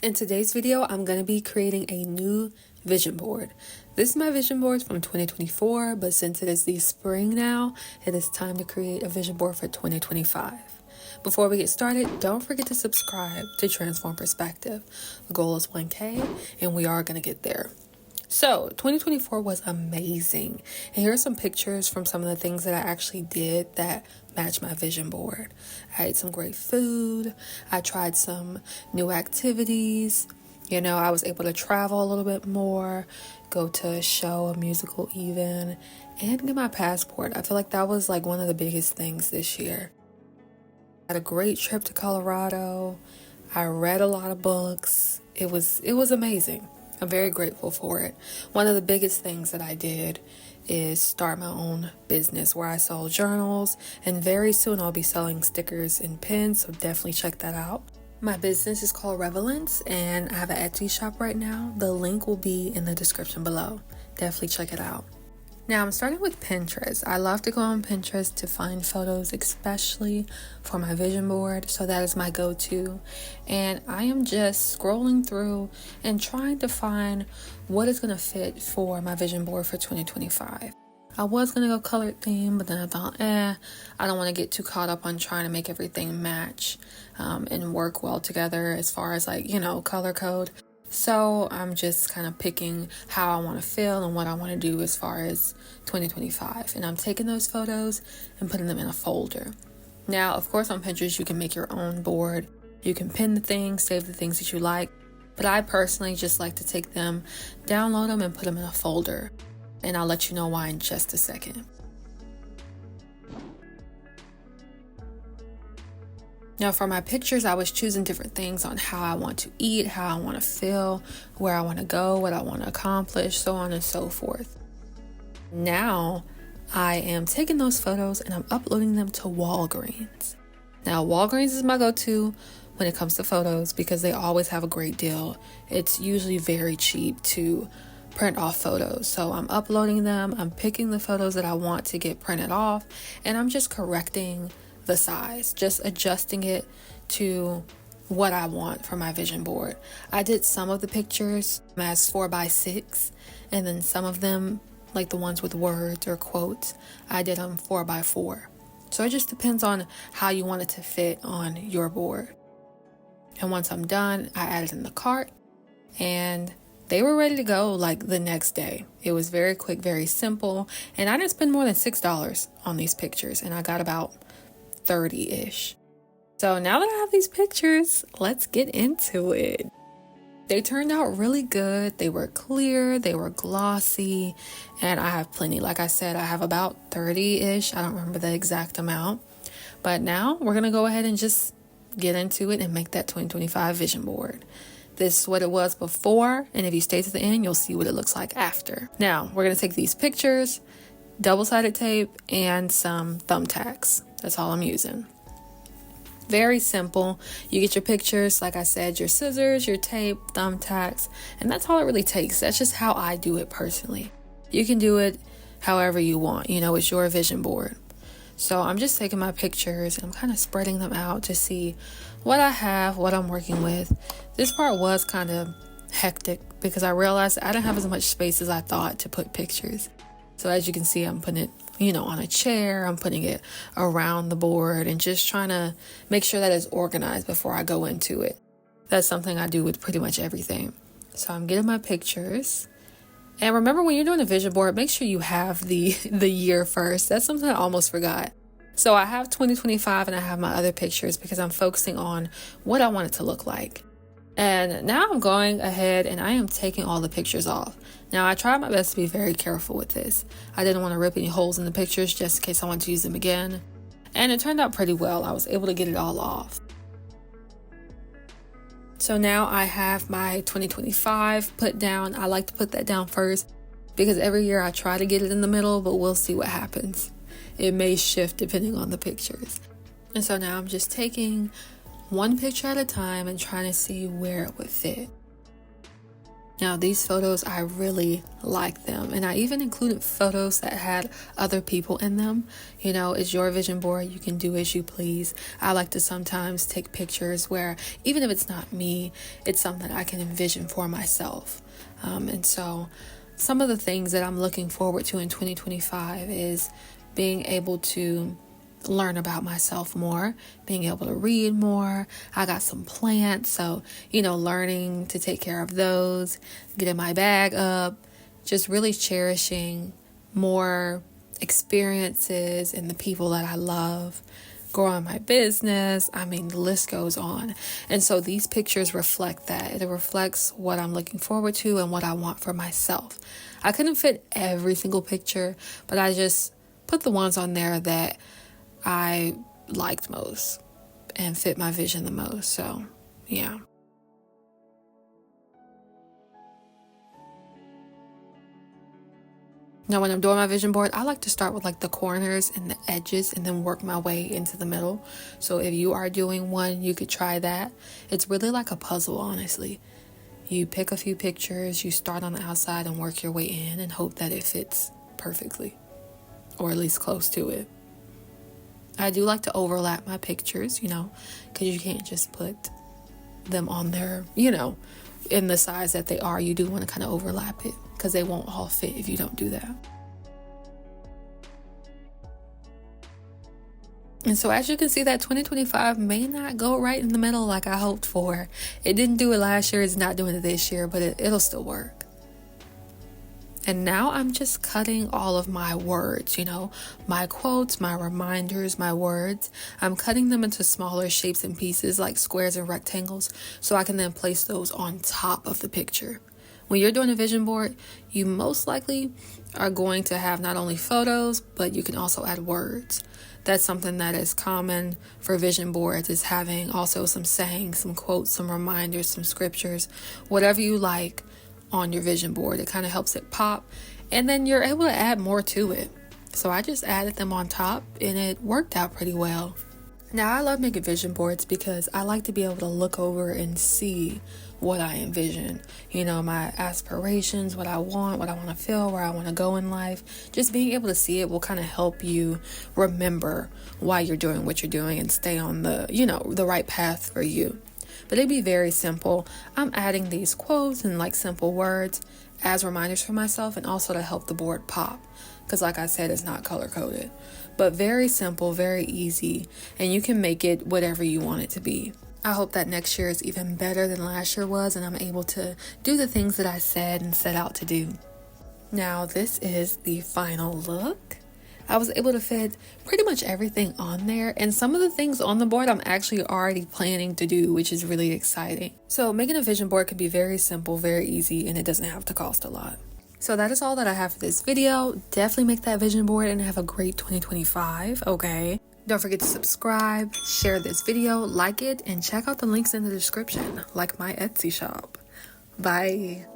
In today's video, I'm going to be creating a new vision board. This is my vision board from 2024, but since it is the spring now, it is time to create a vision board for 2025. Before we get started, don't forget to subscribe to Transform Perspective. The goal is 1K, and we are going to get there. So 2024 was amazing, and here are some pictures from some of the things that I actually did that match my vision board. I ate some great food. I tried some new activities. I was able to travel a little bit more, go to a show, a musical even, and get my passport. I feel like that was like one of the biggest things this year. I had a great trip to Colorado. I read a lot of books. It was amazing. I'm very grateful for it. One of the biggest things that I did is start my own business where I sell journals, and very soon I'll be selling stickers and pins, so definitely check that out. My business is called Revelance, and I have an Etsy shop right now. The link will be in the description below. Definitely check it out. Now I'm starting with Pinterest. I love to go on Pinterest to find photos, especially for my vision board. So that is my go-to. And I am just scrolling through and trying to find what is going to fit for my vision board for 2025. I was going to go colored theme, but then I thought, I don't want to get too caught up on trying to make everything match and work well together as far as color code. So I'm just kind of picking how I want to feel and what I want to do as far as 2025. And I'm taking those photos and putting them in a folder. Now, of course, on Pinterest, you can make your own board. You can pin the things, save the things that you like. But I personally just like to take them, download them, and put them in a folder. And I'll let you know why in just a second. Now for my pictures, I was choosing different things on how I want to eat, how I want to feel, where I want to go, what I want to accomplish, so on and so forth. Now I am taking those photos and I'm uploading them to Walgreens. Now Walgreens is my go-to when it comes to photos because they always have a great deal. It's usually very cheap to print off photos. So I'm uploading them, I'm picking the photos that I want to get printed off, and I'm just correcting the size, just adjusting it to what I want for my vision board. I did some of the pictures as 4x6, and then some of them, like the ones with words or quotes, I did them 4x4. So it just depends on how you want it to fit on your board. And once I'm done, I added in the cart, and they were ready to go like the next day. It was very quick, very simple, and I didn't spend more than $6 on these pictures, and I got about 30-ish. So now that I have these pictures, let's get into it. They turned out really good. They were clear, they were glossy, and I have plenty. Like I said, I have about 30-ish. I don't remember the exact amount. But now we're going to go ahead and just get into it and make that 2025 vision board. This is what it was before, and if you stay to the end, you'll see what it looks like after. Now, we're going to take these pictures, double-sided tape, and some thumbtacks. That's all I'm using. Very simple. You get your pictures, like I said, your scissors, your tape, thumbtacks, and that's all it really takes. That's just how I do it personally. You can do it however you want. It's your vision board. So I'm just taking my pictures and I'm kind of spreading them out to see what I have, what I'm working with. This part was kind of hectic because I realized I didn't have as much space as I thought to put pictures. So as you can see, I'm putting it, on a chair. I'm putting it around the board and just trying to make sure that it's organized before I go into it. That's something I do with pretty much everything. So I'm getting my pictures. And remember, when you're doing a vision board, make sure you have the year first. That's something I almost forgot. So I have 2025 and I have my other pictures because I'm focusing on what I want it to look like. And now I'm going ahead and I am taking all the pictures off. Now I tried my best to be very careful with this. I didn't want to rip any holes in the pictures just in case I want to use them again. And it turned out pretty well. I was able to get it all off. So now I have my 2025 put down. I like to put that down first because every year I try to get it in the middle, but we'll see what happens. It may shift depending on the pictures. And so now I'm just taking one picture at a time and trying to see where it would fit. Now, these photos, I really like them. And I even included photos that had other people in them. You know, it's your vision board. You can do as you please. I like to sometimes take pictures where, even if it's not me, it's something I can envision for myself. And so some of the things that I'm looking forward to in 2025 is being able to learn about myself more, being able to read more. I got some plants, so, you know, learning to take care of those, getting my bag up, just really cherishing more experiences and the people that I love, growing my business. I mean, the list goes on. And so these pictures reflect that. It reflects what I'm looking forward to and what I want for myself. I couldn't fit every single picture, but I just put the ones on there that I liked most and fit my vision the most. So, yeah. Now, when I'm doing my vision board, I like to start with like the corners and the edges and then work my way into the middle. So if you are doing one, you could try that. It's really like a puzzle, honestly. You pick a few pictures, you start on the outside and work your way in and hope that it fits perfectly, or at least close to it. I do like to overlap my pictures, you know, because you can't just put them on there, you know, in the size that they are. You do want to kind of overlap it because they won't all fit if you don't do that. And so as you can see, that 2025 may not go right in the middle like I hoped for. It didn't do it last year. It's not doing it this year, but it'll still work. And now I'm just cutting all of my words, you know, my quotes, my reminders, my words. I'm cutting them into smaller shapes and pieces like squares and rectangles so I can then place those on top of the picture. When you're doing a vision board, you most likely are going to have not only photos, but you can also add words. That's something that is common for vision boards, is having also some sayings, some quotes, some reminders, some scriptures, whatever you like on your vision board. It kind of helps it pop, and then you're able to add more to it. So I just added them on top and it worked out pretty well. Now, I love making vision boards because I like to be able to look over and see what I envision, you know, my aspirations, what I want to feel, where I want to go in life. Just being able to see it will kind of help you remember why you're doing what you're doing and stay on the, you know, the right path for you. But it'd be very simple. I'm adding these quotes and like simple words as reminders for myself, and also to help the board pop. Because like I said, it's not color coded, but very simple, very easy, and you can make it whatever you want it to be. I hope that next year is even better than last year was, and I'm able to do the things that I said and set out to do. Now, this is the final look. I was able to fit pretty much everything on there, and some of the things on the board I'm actually already planning to do, which is really exciting. So making a vision board can be very simple, very easy, and it doesn't have to cost a lot. So that is all that I have for this video. Definitely make that vision board and have a great 2025, okay? Don't forget to subscribe, share this video, like it, and check out the links in the description, like my Etsy shop. Bye.